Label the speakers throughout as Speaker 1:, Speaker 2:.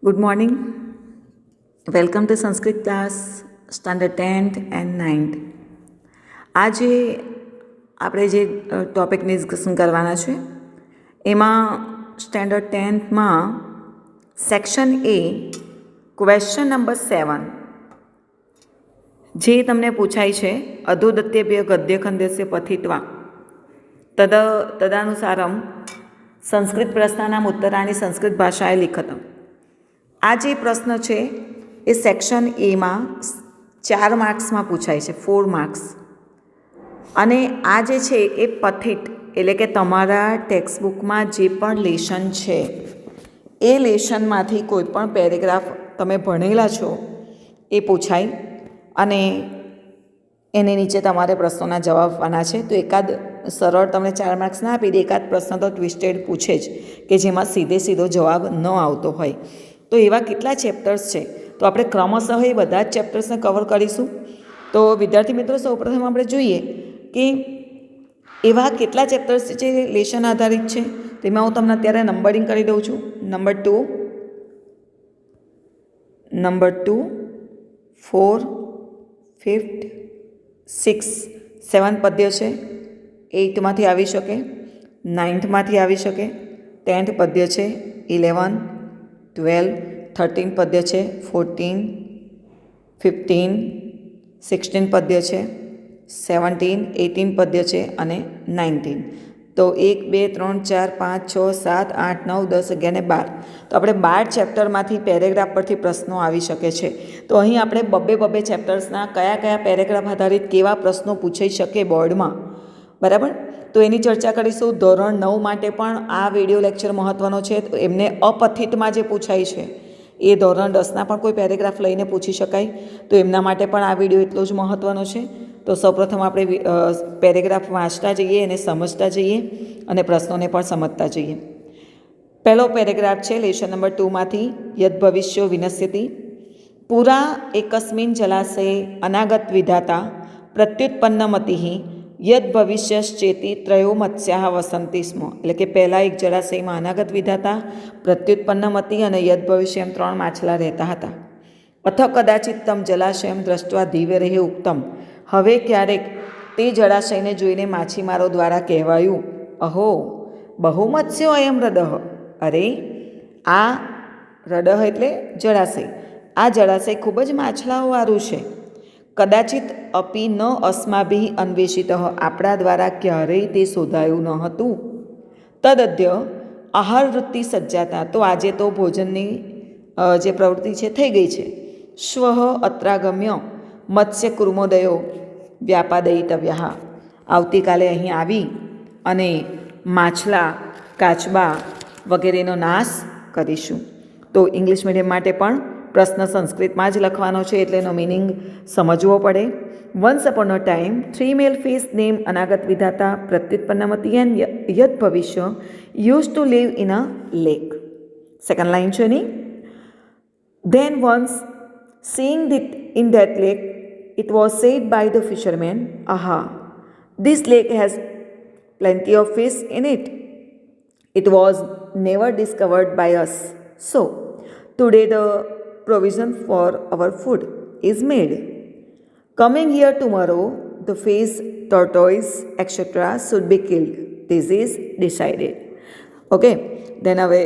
Speaker 1: Good morning. Welcome to Sanskrit class, Standard 10th and 9th. આજે આપણે જે ટોપિકની discussion કરવાના છે એમાં સ્ટેન્ડર્ડ 10થમાં સેક્શન એ ક્વેશ્ચન નંબર 7 જે તમને પૂછાય છે અધોદત્યેભ્ય ગદ્ય ખંડસ્ય પઠિત્વા તદાનુસારમ સંસ્કૃત પ્રશ્નાનામ ઉત્તરાણી સંસ્કૃત ભાષાએ લિખતમ. આ જે પ્રશ્ન છે એ સેક્શન એમાં 4 માર્ક્સમાં પૂછાય છે, 4 માર્ક્સ. અને આ જે છે એ પઠિત એટલે કે તમારા ટેક્સ્ટબુકમાં જે પણ લેશન છે એ લેશનમાંથી કોઈ પણ પેરેગ્રાફ તમે ભણેલા છો એ પૂછાય અને એની નીચે તમારે પ્રશ્નોના જવાબ આપવાના છે. તો એકાદ સરળ તમને 4 માર્ક્સ ના આપી દે, એકાદ પ્રશ્ન તો ટ્વિસ્ટેડ પૂછે જ કે જેમાં સીધો જવાબ ન આવતો હોય. તો એવા કેટલા ચેપ્ટર્સ છે, તો આપણે ક્રમશઃ એ બધા જ ચેપ્ટર્સને કવર કરીશું. તો વિદ્યાર્થી મિત્રો, સૌપ્રથમ આપણે જોઈએ કે એવા કેટલા ચેપ્ટર્સ છે જે લેશન આધારિત છે. તેમાં હું તમને અત્યારે નંબરિંગ કરી દઉં છું. નંબર 2, 4, 5, 6, 7 પદ્ય છે. 8માંથી આવી શકે, 9thમાંથી આવી શકે, 10th પદ્ય છે, 11, 12, 13 પદ્ય છે, 14, 15, 16 પદ્ય છે, 17, 18 પદ્ય છે અને 19. તો 1, 2, 3, 4, 5, 6, 7, 8, 9, 10, 11 ને 12. તો આપણે 12 ચેપ્ટરમાંથી પેરેગ્રાફ પરથી પ્રશ્નો આવી શકે છે. તો અહીં આપણે બબ્બે ચેપ્ટર્સના કયા પેરેગ્રાફ આધારિત કેવા પ્રશ્નો પૂછાઈ શકે બોર્ડમાં, બરાબર. તો એની ચર્ચા કરીશું. ધોરણ 9 માટે પણ આ વિડીયો લેક્ચર મહત્ત્વનો છે. તો એમને અપઠિતમાં જે પૂછાય છે એ ધોરણ 10ના પણ કોઈ પેરેગ્રાફ લઈને પૂછી શકાય. તો એમના માટે પણ આ વિડીયો એટલો જ મહત્ત્વનો છે. તો સૌપ્રથમ આપણે પેરેગ્રાફ વાંચતા જઈએ અને સમજતા જઈએ અને પ્રશ્નોને પણ સમજતા જઈએ. પહેલો પેરેગ્રાફ છે લેશન નંબર 2માંથી, યદ ભવિષ્યો વિનશ્યતિ. પુરા એકસ્મિન જલાશયે અનાગત વિધાતા પ્રત્યુત્પન્નમતિઃ યદ ભવિષ્યશ્ચેતી ત્રયો મત્સ્યાઃ વસંતિ સ્મ. એટલે કે પહેલાં એક જળાશયમાં અનાગત વિધાતા, પ્રત્યુત્પન્નમતી અને યદ ભવિષ્ય એમ 3 માછલા રહેતા હતા. અથ કદાચિત તમ જલાશયમ દ્રષ્ટવા ધીવરેહ ઉક્તમ. હવે ક્યારેક તે જળાશયને જોઈને માછીમારો દ્વારા કહેવાયું, અહો બહુ મત્સ્યો અયમ હૃદઃ. અરે આ હૃદઃ એટલે જળાશય, આ જળાશય ખૂબ જ માછલાઓવાળું છે. કદાચિત અપી ન અસ્માભિ અન્વેષિત. આપણા દ્વારા ક્યારેય તે શોધાયું ન હતું. તદદ્ય આહાર વૃત્તિ સજ્જાતા. તો આજે તો ભોજનની જે પ્રવૃત્તિ છે થઈ ગઈ છે. શ્વઃ અત્રાગમ્ય મત્સ્ય કુર્મોદયો વ્યાપાદયિતવ્યા. આવતીકાલે અહીં આવી અને માછલા, કાચબા વગેરેનો નાશ કરીશું. તો ઇંગ્લિશ મીડિયમ માટે પણ પ્રશ્ન સંસ્કૃતમાં જ લખવાનો છે એટલે એનો મિનિંગ સમજવો પડે. Once upon a time 3 male fish name Anagata Vidhata Pratyutpannamati and Yad Bhavishya used to live in a lake. Second line છે એની. Then once seeing that in that lake, it was said by the fishermen, aha, this lake has plenty of fish in it. It was never discovered by us. So, today the provision for our food is made. Coming here tomorrow, the fish, tortoise, etc. should be killed. This is decided. Okay, then હવે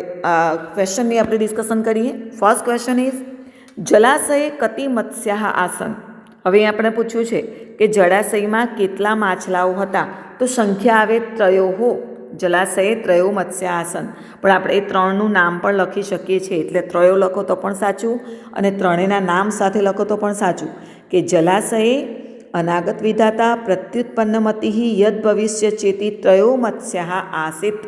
Speaker 1: ક્વેશ્ચનની આપણે discussion કરીએ. First question is જલાશયે કતિ મત્સ્યાઃ આસન. હવે આપણે પૂછ્યું છે કે જળાશયમાં કેટલા માછલાઓ હતા. તો સંખ્યા આવે ત્રયોહો. જલાશયે ત્રયો મત્સ્યા આસન. પણ આપણે એ 3નું નામ પણ લખી શકીએ છીએ. એટલે ત્રયો લખો તો પણ સાચું અને ત્રણેયના નામ સાથે લખો તો પણ સાચું. કે જલાશયે અનાગત વિધાતા પ્રત્યુત્પન્નમતિઃ યદ ભવિષ્ય ચેતી ત્રયો મત્સ્યાઃ આસિત.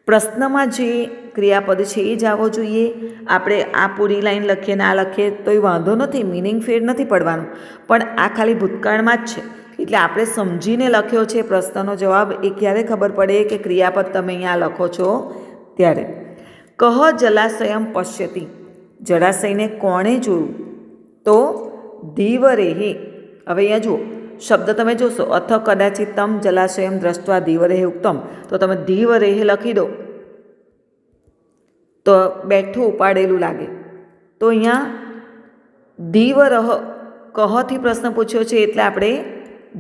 Speaker 1: પ્રશ્નમાં જે ક્રિયાપદ છે એ જ આવવો જોઈએ. આપણે આ પૂરી લાઈન લખીએ ને આ લખીએ તો એ વાંધો નથી, મિનિંગ ફેર નથી પડવાનું. પણ આ ખાલી ભૂતકાળમાં જ છે એટલે આપણે સમજીને લખ્યો છે પ્રશ્નનો જવાબ. એ ક્યારે ખબર પડે કે ક્રિયાપદ તમે અહીંયા લખો છો ત્યારે. કહ જલાશયમ પશ્યતિ. જળાશયને કોણે જોયું? તો ધીવરેહે. હવે અહીંયા જુઓ, શબ્દ તમે જોશો, અથ કદાચિતમ જલાશયમ દ્રષ્ટવા ધીવરેહ ઉક્તમ. તો તમે ધીવરેહ લખી દો તો બેઠું ઉપાડેલું લાગે. તો અહીંયા દીવરહ કહથી પ્રશ્ન પૂછ્યો છે એટલે આપણે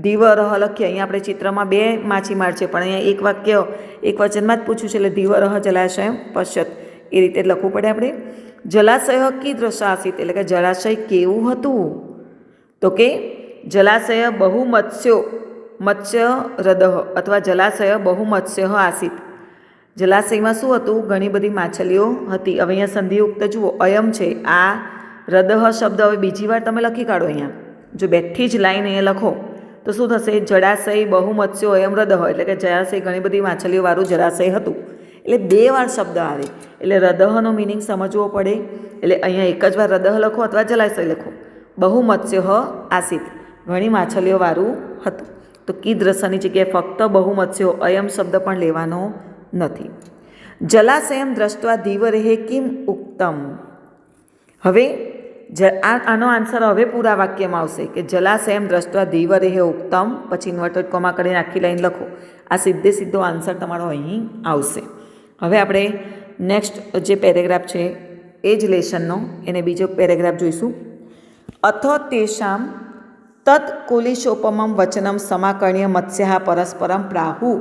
Speaker 1: દીવરહ લખીએ. અહીંયા આપણે ચિત્રમાં 2 માછીમાર છે પણ અહીંયા એક વાક્ય એક વચનમાં જ પૂછ્યું છે એટલે દીવરહ જલાશય પશ્યત એ રીતે જ લખવું પડે આપણે. જલાશય કીદૃશ આસીત એટલે કે જલાશય કેવું હતું? તો કે જલાશય બહુ મત્સ્ય હૃદહ અથવા જલાશય બહુ મત્સ્ય આસીત. જલાશયમાં શું હતું? ઘણી બધી માછલીઓ હતી. હવે અહીંયા સંધિયુક્ત જુઓ, અયમ છે. આ હૃદહ શબ્દ હવે બીજી વાર તમે લખી કાઢો. અહીંયા જો બેઠી જ લાઈન અહીંયા લખો તો શું થશે? જળાશય બહુ મત્સ્યો અયમ હૃદહ એટલે કે જળાશય ઘણી બધી માછલીઓવાળું જળાશય હતું. એટલે 2 વાર શબ્દ આવે એટલે હૃદહનો મિનિંગ સમજવો પડે. એટલે અહીંયા એક જ વાર હૃદહ લખો અથવા જલાશય લખો. બહુ મત્સ્ય આસીત ઘણી માછલીઓવાળું હતું. તો કીદૃશની જગ્યાએ ફક્ત બહુ મત્સ્યો અયમ શબ્દ પણ લેવાનો નથી. જલાશયમ દ્રષ્ટવા ધીવરેહે કિમ ઉક્તમ. હવે આનો આન્સર હવે પૂરા વાક્યમાં આવશે કે જલાશયમ દ્રષ્ટવા ધીવરેહે ઉક્તમ, પછી ઇન્વર્ટેડ કોમા કરીને આખી લાઈન લખો. આ સીધો આન્સર તમારો અહીં આવશે. હવે આપણે નેક્સ્ટ જે પેરેગ્રાફ છે એ જ લેશનનો એને બીજો પેરેગ્રાફ જોઈશું. અથ તેષામ તત્ કુલિશોપમમ વચનમ સમાકર્ણ્ય મત્સ્યા પરસ્પરમ પ્રાહુ.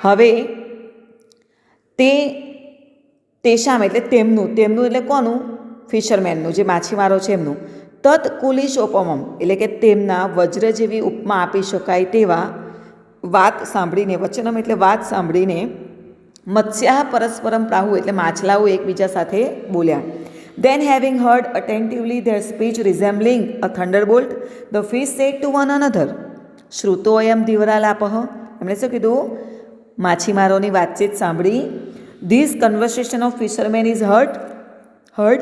Speaker 1: હવે તેષામ એટલે તેમનું એટલે કોનું? ફિશરમેનનું, જે માછીમારો છે એમનું. તત્ કુલિશોપમમ એટલે કે તેમના વજ્ર જેવી ઉપમા આપી શકાય તેવા વાત સાંભળીને, વચનમ એટલે વાત સાંભળીને, મત્સ્યા પરસ્પરમ પ્રાહુ એટલે માછલાઓ એકબીજા સાથે બોલ્યા. Then having heard attentively their speech resembling a thunderbolt, the fish said to one another, શ્રુતોયમ ધીવરાલાપઃ. એમણે શું કીધું? માછીમારોની વાતચીત સાંભળી. This conversation of fishermen is heard.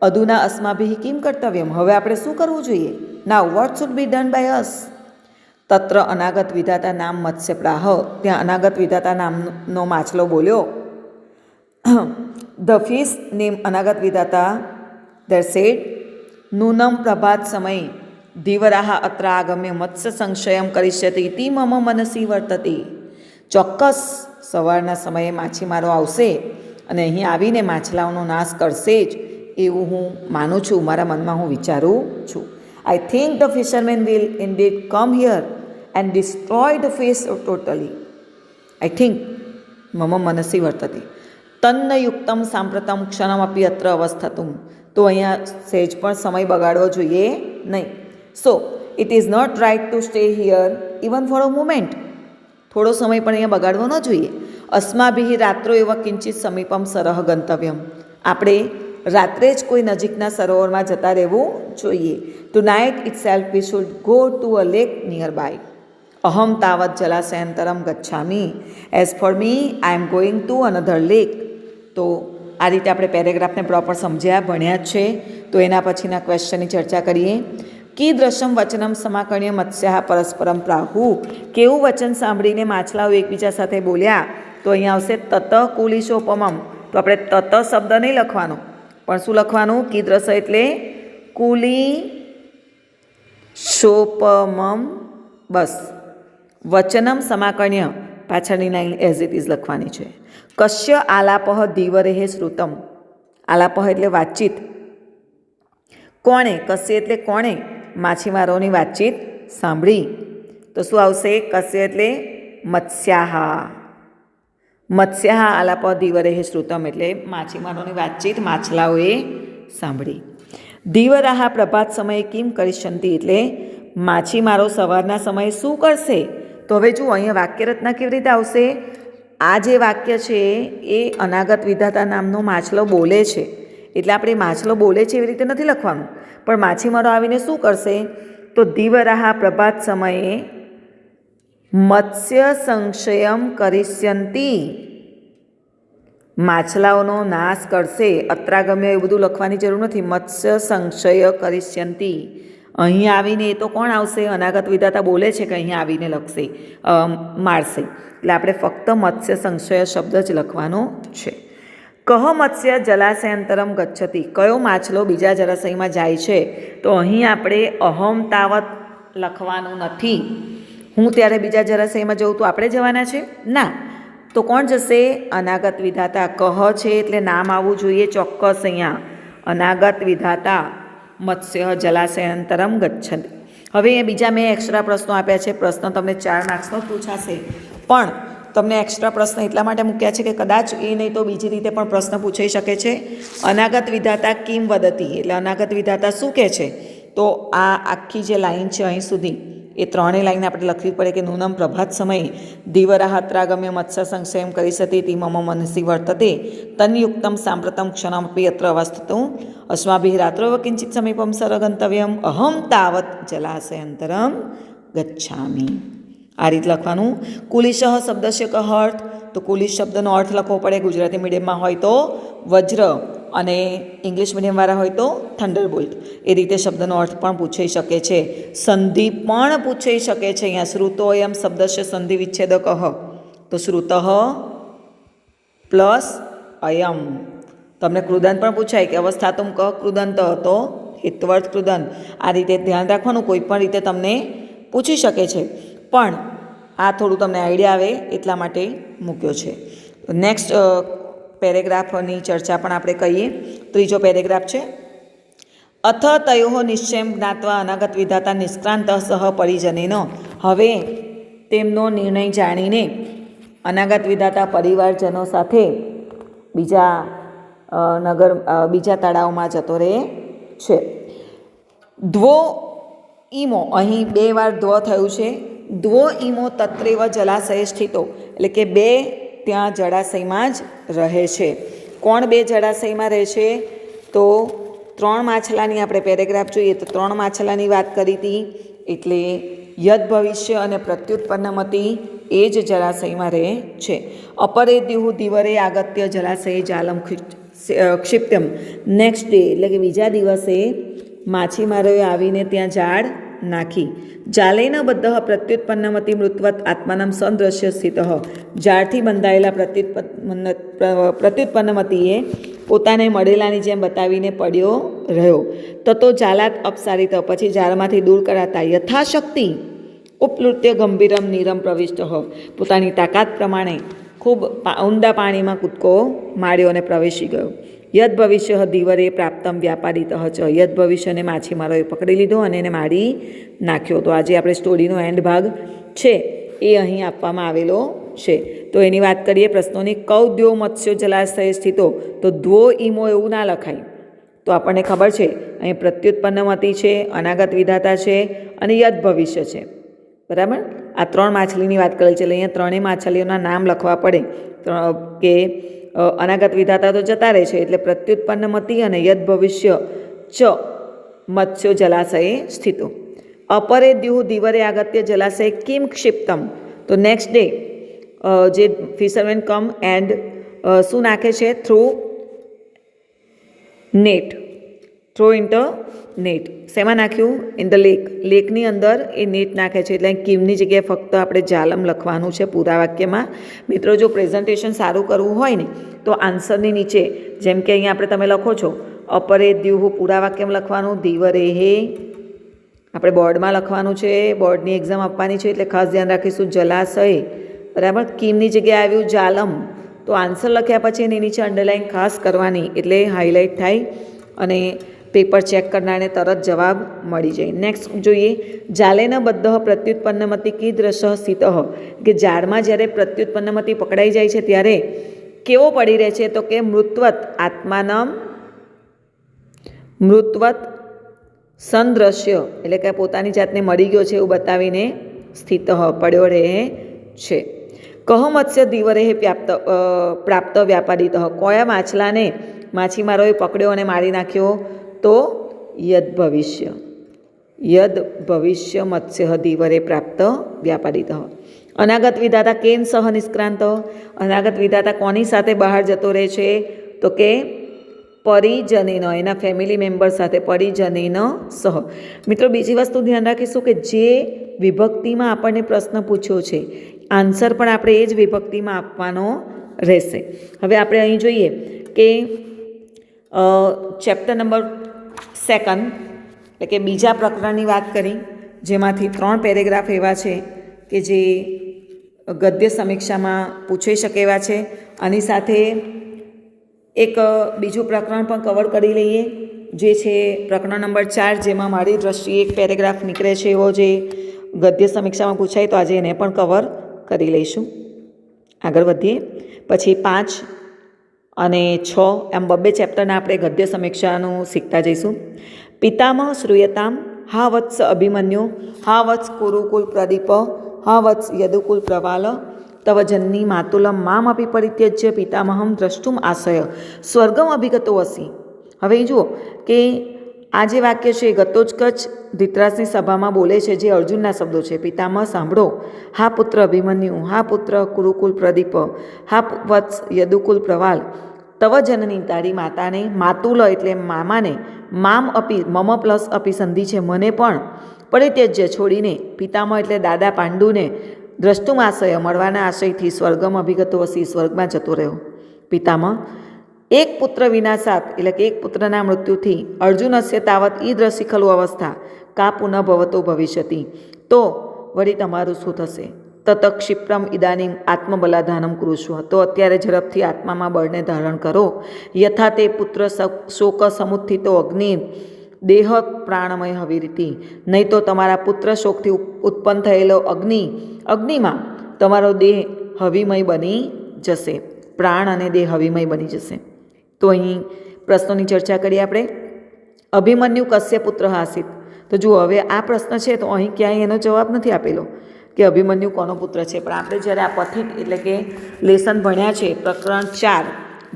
Speaker 1: અધુના અસ્માભિઃ કિમ કર્તવ્યમ. હવે આપણે શું કરવું જોઈએ? Now what should be done by us? તત્ર અનાગત વિધાતા નામ મત્સ્ય પ્રાહ. ત્યાં અનાગત વિધાતા નામનો માછલો બોલ્યો. The fish name અનાગત Vidhata that said, નૂનમ પ્રભાત સમય ધીવરાહ અત્ર આગમ્ય મત્સ્ય સંશયમ કરિષ્યતિ ઇતિ મમ મનસી વર્તતે. ચોક્કસ સવારના સમયે માછીમારો આવશે અને અહીં આવીને માછલાઓનો નાશ કરશે જ એવું હું માનું છું, મારા મનમાં હું વિચારું છું. I think the fishermen will indeed come here and destroy the fish totally. I think મમ મનસી વર્તતે. તન્નયુક્તમ સાંપ્રતમ ક્ષણમપી અત્ર અવસ્થતું. તો અહીંયા સહેજ પણ સમય બગાડવો જોઈએ નહીં. So it is not right to stay here even for a moment. થોડો સમય પણ અહીંયા બગાડવો ન જોઈએ. અસ્માભિઃ રાત્રો એવા કિંચિત સમીપમ સરહ ગંતવ્યમ. આપણે રાત્રે જ કોઈ નજીકના સરોવરમાં જતા રહેવું જોઈએ. Tonight itself we should go to a lake nearby. અહમ તાવત જલાશયાંતરમ ગચ્છામી. As for me I am going to another lake. તો આ રીતે આપણે પેરેગ્રાફને પ્રોપર સમજ્યા ભણ્યા જ છે. તો એના પછીના ક્વેશ્ચનની ચર્ચા કરીએ. કીદૃશમ વચનમ સમાકર્ણ્ય મત્સ્યા પરસ્પરમ પ્રાહુ. કેવું વચન સાંભળીને માછલાઓ એકબીજા સાથે બોલ્યા? તો અહીંયા આવશે તત કુલિશોપમમ. તો આપણે તત શબ્દ નહીં લખવાનો પણ શું લખવાનું? કીદૃશ એટલે કુલિશોપમમ, બસ. વચનમ સમાકર્ણ્ય પાછળની લાઈન એઝ ઇટ ઇઝ લખવાની છે. કશ્ય આલાપઃ ધીવરેહે શ્રુતમ. આલાપઃ એટલે વાતચીત. કોણે? કશ્ય એટલે કોણે માછીમારોની વાતચીત સાંભળી? તો શું આવશે? કશ્ય એટલે મત્સ્યાહા. મત્સ્યાહા આલાપઃ ધીવરેહે શ્રુતમ એટલે માછીમારોની વાતચીત માછલાઓએ સાંભળી. ધીવરાહા પ્રભાત સમયે કિમ કરિષ્યંતિ એટલે માછીમારો સવારના સમયે શું કરશે? તો હવે જુઓ અહીંયા વાક્યરચના કેવી રીતે આવશે? આ જે વાક્ય છે એ અનાગત વિધાતા નામનો માછલો બોલે છે એટલે આપણે માછલો બોલે છે એવી રીતે નથી લખવાનું, પણ માછીમારો આવીને શું કરશે? તો ધીવરાહા પ્રભાત સમયે મત્સ્ય સંશયમ કરિષ્યંતિ. માછલાઓનો નાશ કરશે. અત્રાગમ્ય એવું બધું લખવાની જરૂર નથી. મત્સ્ય સંશય કરિષ્યંતિ. અહીં આવીને એ તો કોણ આવશે? અનાગત વિધાતા બોલે છે કે અહીં આવીને લખશે, મારશે. એટલે આપણે ફક્ત મત્સ્ય સંશય શબ્દ જ લખવાનો છે. કહ મત્સ્ય જલાશયાંતરમ ગચ્છતિ. કયો માછલો બીજા જળાશયમાં જાય છે? તો અહીં આપણે અહમ તાવત લખવાનું નથી. હું ત્યારે બીજા જળાશયમાં જઉં તો આપણે જવાના છે? ના. તો કોણ જશે? અનાગત વિધાતા. કહ છે એટલે નામ આવવું જોઈએ ચોક્કસ અહીંયા. અનાગત વિધાતા મત્સ્ય જલાશયાંતરમ ગચ્છન્તિ. હવે અહીંયા બીજા મેં એક્સ્ટ્રા પ્રશ્નો આપ્યા છે. પ્રશ્ન તમને 4 માર્ક્સનો પૂછાશે, પણ તમને એક્સ્ટ્રા પ્રશ્ન એટલા માટે મૂક્યા છે કે કદાચ એ નહીં તો બીજી રીતે પણ પ્રશ્ન પૂછાઈ શકે છે. અનાગત વિધાતા કિમ વદતી, એટલે અનાગત વિધાતા શું કહે છે? તો આ આખી જે લાઈન છે અહીં સુધી, એ ત્રણેય લાઈન આપણે લખવી પડે કે નૂનમ પ્રભાત સમયે દીવરાહત્રાગમ્ય મત્સ્ય સંશયમ કરી સતી મમ મનસી વર્તતે તન્યુક્તમ સાંપ્રતમ ક્ષણમપી અત્ર અવસ્થિતું અસ્માભિ રાત્રોવ કિંચિત સમીપમ સરગંતવ્યમ અહમ તાવત જલાશયંતરમ ગચ્છામિ. આ રીત લખવાનું. કુલિશઃ શબ્દસ્ય કહ અર્થ, તો કુલિશ શબ્દનો અર્થ લખવો પડે. ગુજરાતી મીડિયમમાં હોય તો વજ્ર અને ઇંગ્લિશ મીડિયમવાળા હોય તો થંડરબોલ્ટ. એ રીતે શબ્દનો અર્થ પણ પૂછાઈ શકે છે. સંધિ પણ પૂછાઈ શકે છે. અહીંયા શ્રુતોયમ શબ્દસ્ય સંધિ વિચ્છેદ કહ, તો શ્રુત પ્લસ અયમ. તમને કૃદંત પણ પૂછાય કે અવસ્થાતુમ કહ કૃદંત, તો હિતવર્થ કૃદંત. આ રીતે ધ્યાન રાખવાનું. કોઈ પણ રીતે તમને પૂછી શકે છે, પણ આ થોડું તમને આઈડિયા આવે એટલા માટે મૂક્યો છે. નેક્સ્ટ પેરેગ્રાફની ચર્ચા પણ આપણે કહીએ. ત્રીજો પેરેગ્રાફ છે. અથ તયો નિશ્ચયમ જ્ઞાત્વા અનાગત વિધાતા નિષ્ક્રાંત સહ પરિજનેનો. હવે તેમનો નિર્ણય જાણીને અનાગત વિધાતા પરિવારજનો સાથે બીજા બીજા તળાવમાં જતો રહે છે. ધ્વો ઈમો, અહીં 2 વાર ધ્વ થયું છે. ધ્વો ઈમો તત્રેવ જલાશય સ્થિતો, એટલે કે 2 ત્યાં જળાશયમાં જ રહે છે. કોણ 2 જળાશયમાં રહે છે? તો 3 માછલાની આપણે પેરેગ્રાફ જોઈએ તો 3 માછલાની વાત કરી હતી, એટલે યદ ભવિષ્ય અને પ્રત્યુત્પન્નમતી એ જ જળાશયમાં રહે છે. અપરે દ્યુઃ દિવરે આગત્ય જલાશય જાલમ ક્ષિપ્તમ. નેક્સ્ટ ડે એટલે કે બીજા દિવસે માછીમારોએ આવીને ત્યાં જાળ નાખી. જાલેન બદ્ધ પ્રત્યુત્પન્નમતી મૃતવત આત્માનમ સંદ્રશ્ય સ્થિત. જાળથી બંધાયેલા પ્રત્યુત્પન્નમતીએ પોતાને મળેલાની જેમ બતાવીને પડ્યો રહ્યો. તતો જાલાત અપસારિત, પછી જાળમાંથી દૂર કરાતા યથાશક્તિ ઉપલૃત્ય ગંભીરમ નીરમ પ્રવિષ્ટ, પોતાની તાકાત પ્રમાણે ખૂબ ઊંડા પાણીમાં કૂદકો માર્યો અને પ્રવેશી ગયો. યદ ભવિષ્ય ધીવરે પ્રાપ્તમ વ્યાપારિત ચ, યદ ભવિષ્યને માછીમારોએ પકડી લીધો અને એને મારી નાખ્યો. તો આજે આપણે સ્ટોરીનો એન્ડ ભાગ છે એ અહીં આપવામાં આવેલો છે. તો એની વાત કરીએ પ્રશ્નોની. કૌદ્યો મત્સ્યો જલાશય સ્થિતો, તો ધ્વો ઈમો એવું ના લખાય. તો આપણને ખબર છે અહીં પ્રત્યુત્પન્નમતી છે, અનાગત વિધાતા છે અને યદ ભવિષ્ય છે. બરાબર? આ 3 માછલીની વાત કરેલી છે, એટલે અહીંયા 3 માછલીઓના નામ લખવા પડે કે અનાગત વિધાતા તો જતા રહે છે, એટલે પ્રત્યુત્પન્નમતી અને યદ ભવિષ્ય ચ મત્સ્યો જલાશયે સ્થિતો. અપરે દ્યુઃ દિવરે આગત્ય જલાશય કિમ ક્ષિપ્તમ, તો નેક્સ્ટ ડે જે ફિશરમેન કમ એન્ડ શું નાખે છે? Through net, throw in the net. શેમાં નાખ્યું? In the lake. લેકની અંદર એ નેટ નાખે છે, એટલે કિમની જગ્યાએ ફક્ત આપણે જાલમ લખવાનું છે પૂરા વાક્યમાં. મિત્રો, જો પ્રેઝન્ટેશન સારું કરવું હોય ને તો આન્સરની નીચે, જેમ કે અહીંયા આપણે તમે લખો છો અપરે દ્યુઃ પૂરા વાક્યમાં લખવાનું, ધીવરે હે આપણે બોર્ડમાં લખવાનું છે, બોર્ડની એક્ઝામ આપવાની છે એટલે ખાસ ધ્યાન રાખીશું. જલાશય, બરાબર. કિમની જગ્યાએ આવ્યું જાલમ, તો આન્સર લખ્યા પછી એની નીચે અંડરલાઇન ખાસ કરવાની, એટલે હાઇલાઇટ થાય અને પેપર ચેક કરનારને તરત જવાબ મળી જાય. નેક્સ્ટ જોઈએ. જાલેન બદ્ધ પ્રત્યુત્પન્નમતી કીદૃશ સ્થિત, કે ઝાડમાં જ્યારે પ્રત્યુત્પન્નમતી પકડાઈ જાય છે ત્યારે કેવો પડી રહે છે? તો કે મૃતવત આત્માનમ મૃતવત સંદ્રશ્ય, એટલે કે પોતાની જાતને મળી ગયો છે એવું બતાવીને સ્થિત પડ્યો રહે છે. કહ મત્સ્ય દિવરે પ્રાપ્ત વ્યાપારિત, કયા માછલાને માછીમારોએ પકડ્યો અને મારી નાખ્યો? તો યદ ભવિષ્ય, યદ ભવિષ્ય મત્સ્ય ધીવરે પ્રાપ્ત વ્યાપારિત. અનાગત વિધાતા કેન સહ નિષ્ક્રાંત, અનાગત વિધાતા કોની સાથે બહાર જતો રહે છે? તો કે પરિજનેન, એના ફેમિલી મેમ્બર સાથે, પરિજનેન સહ. મિત્રો, બીજી વસ્તુ ધ્યાન રાખીશું કે જે વિભક્તિમાં આપણને પ્રશ્ન પૂછ્યો છે આન્સર પણ આપણે એ જ વિભક્તિમાં આપવાનો રહેશે. હવે આપણે અહીં જોઈએ કે ચેપ્ટર નંબર 2 એટલે કે બીજા પ્રકરણની વાત કરી, જેમાંથી 3 પેરેગ્રાફ એવા છે કે જે ગદ્ય સમીક્ષામાં પૂછાઈ શકે એવા છે. આની સાથે એક બીજું પ્રકરણ પણ કવર કરી લઈએ, જે છે પ્રકરણ નંબર 4, જેમાં મારી દ્રષ્ટિએ એક પેરેગ્રાફ નીકળે છે એવો જે ગદ્ય સમીક્ષામાં પૂછાય, તો આજે એને પણ કવર કરી લઈશું. આગળ વધીએ. પછી 5 અને 6 એમ 2 ચેપ્ટરના આપણે ગદ્ય સમીક્ષાનું શીખતા જઈશું. પિતામહ શ્રૂયતામ હા વત્સ અભિમન્યુ હા વત્સ કુરુકુલ પ્રદીપ હા વત્સ યદુકુલ પ્રવાલ તવ જન્ની માતુલમ મામ અપી પરિત્યજ્ય પિતામહમ દ્રષ્ટુમ આશય સ્વર્ગમ અભિગતો અસી. હવે જુઓ કે આ જે વાક્ય છે એ ઘટોત્કચ ધૃતરાષ્ટ્રની સભામાં બોલે છે, જે અર્જુનના શબ્દો છે. પિતામહ સાંભળો, હા પુત્ર અભિમન્યુ, હા પુત્ર કુરુકુલ પ્રદીપ, હા વત્સ યદુકુલ પ્રવાલ, તવ જનની તારી માતાને, માતુલ એટલે મામાને, મામ અપી મમ પ્લસ અપી સંધિ છે મને પણ, પરિત્યજ્ય છોડીને, પિતામહ એટલે દાદા પાંડુને, દ્રષ્ટુમ આશય મળવાના આશયથી સ્વર્ગમ અભિગતો વસી સ્વર્ગમાં જતો રહ્યો. પિતામહ એક પુત્ર વિનાશાત એટલે કે એક પુત્રના મૃત્યુથી અર્જુનસ્ય તાવત ઈદ્રશી ખલુ અવસ્થા કા પુનઃ ભવતો ભવિષ્યતિ, તો વળી તમારું શું થશે? તત ક્ષિપ્રમ ઇદાનીમ આત્મબલાધાનમ કૃષ્વ, તો અત્યારે ઝડપથી આત્મામાં બળને ધારણ કરો. યથા તે પુત્ર શોક સમુત્થિતો અગ્નિ દેહ પ્રાણમય હવિરીતિ, નહીં તો તમારા પુત્ર શોકથી ઉત્પન્ન થયેલો અગ્નિમાં તમારો દેહ હવિમય બની જશે, પ્રાણ અને દેહ હવિમય બની જશે. તો અહીં પ્રશ્નોની ચર્ચા કરીએ આપણે. અભિમન્યુ કસ્ય પુત્ર આસિત? તો જુઓ, હવે આ પ્રશ્ન છે તો અહીં ક્યાંય એનો જવાબ નથી આપેલો કે અભિમન્યુ કોનો પુત્ર છે. પણ આપણે જ્યારે આ પથિક એટલે કે લેસન ભણ્યા છે, પ્રકરણ 4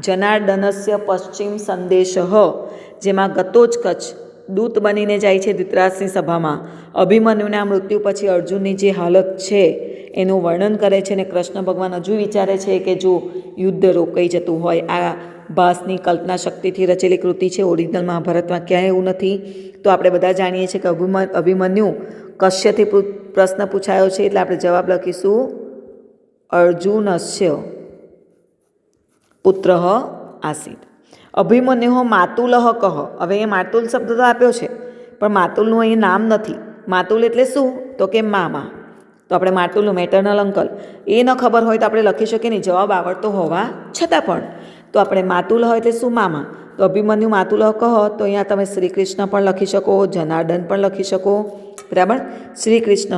Speaker 1: જનાર્દનસ્ય પશ્ચિમ સંદેશ, જેમાં ઘટોત્કચ દૂત બનીને જાય છે ધૃતરાષ્ટ્રની સભામાં, અભિમન્યુના મૃત્યુ પછી અર્જુનની જે હાલત છે એનું વર્ણન કરે છે. અને કૃષ્ણ ભગવાન હજુ વિચારે છે કે જો યુદ્ધ રોકાઈ જતું હોય, આ ભાસની કલ્પના શક્તિથી રચેલી કૃતિ છે, ઓરિજિનલ મહાભારતમાં ક્યાંય એવું નથી. તો આપણે બધા જાણીએ છીએ કે અભિમન્યુ કશ્યથી પ્રશ્ન પૂછાયો છે, એટલે આપણે જવાબ લખીશું અર્જુનસ્ય પુત્ર આસિત. અભિમન્યુ માતુલ કહ. હવે એ માતુલ શબ્દ તો આપ્યો છે, પણ માતુલનું અહીં નામ નથી. માતુલ એટલે શું? તો કે મામા. તો આપણે માતુલનું મેટર્નલ અંકલ એ ન ખબર હોય તો આપણે લખી શકીએ નહીં, જવાબ આવડતો હોવા છતાં પણ. તો આપણે માતુલ એટલે શું? મામા. તો અભિમન્યુ માતુલ કહો, તો અહીંયા તમે શ્રી કૃષ્ણ પણ લખી શકો, જનાર્દન પણ લખી શકો. બરાબર. શ્રી કૃષ્ણ.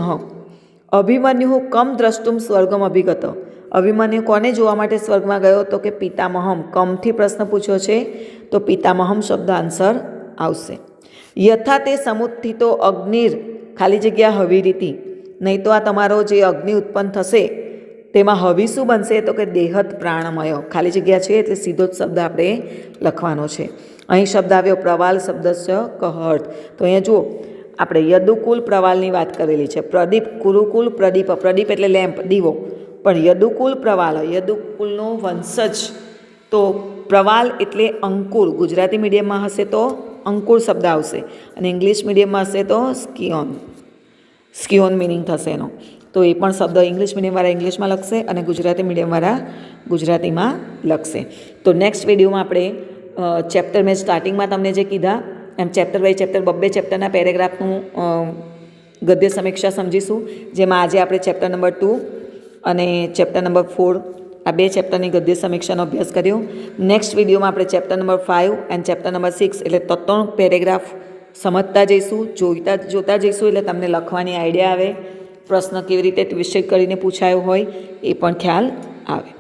Speaker 1: અભિમન્યુ કમ દ્રષ્ટુમ સ્વર્ગમ અભિગત. અભિમન્યુ કોને જોવા માટે સ્વર્ગમાં ગયો? તો કે પિતામહમ. કમથી પ્રશ્ન પૂછ્યો છે તો પિતામહમ શબ્દ આન્સર આવશે. યથા તે સમુત્થિતો અગ્નિર ખાલી જગ્યા હવિરીતિ, નહીં તો આ તમારો જે અગ્નિ ઉત્પન્ન થશે તેમાં હવિ શું બનશે? તો કે દેહત પ્રાણમય. ખાલી જગ્યા છે એટલે સીધો જ શબ્દ આપણે લખવાનો છે. અહીં શબ્દ આવ્યો પ્રવાલ શબ્દસ્ય કહટ. તો અહીંયા જુઓ, આપણે યદુકુલ પ્રવાલની વાત કરેલી છે. પ્રદીપ કુરુકુલ પ્રદીપ, પ્રદીપ એટલે લેમ્પ, દીવો. પણ યદુકુલ પ્રવાલ, યદુકુલનો વંશજ. તો પ્રવાલ એટલે અંકુર. ગુજરાતી મીડિયમમાં હશે તો અંકુર શબ્દ આવશે, અને ઇંગ્લિશ મીડિયમમાં હશે તો સ્કિયોન મિનિંગ થશે એનો. તો એ પણ શબ્દ ઇંગ્લિશ મીડિયમવાળા ઇંગ્લિશમાં લખશે અને ગુજરાતી મીડિયમવાળા ગુજરાતીમાં લખશે. તો નેક્સ્ટ વિડીયોમાં આપણે ચેપ્ટર મેં સ્ટાર્ટિંગમાં તમને જે કીધા એમ ચેપ્ટર બાય ચેપ્ટર 2 ચેપ્ટરના પેરેગ્રાફનું ગદ્ય સમીક્ષા સમજીશું, જેમાં આજે આપણે ચેપ્ટર નંબર 2 અને ચેપ્ટર નંબર 4 આ 2 ચેપ્ટરની ગદ્ય સમીક્ષાનો અભ્યાસ કર્યો. નેક્સ્ટ વિડીયોમાં આપણે chapter number 5 and chapter number 6 એટલે 3 પેરેગ્રાફ સમજતા જઈશું, જોતા જઈશું, એટલે તમને લખવાની આઈડિયા આવે, પ્રશ્ન કેવી રીતે ટ્વિસ્ટેડ કરીને પૂછાયો હોય એ પણ ખ્યાલ આવે.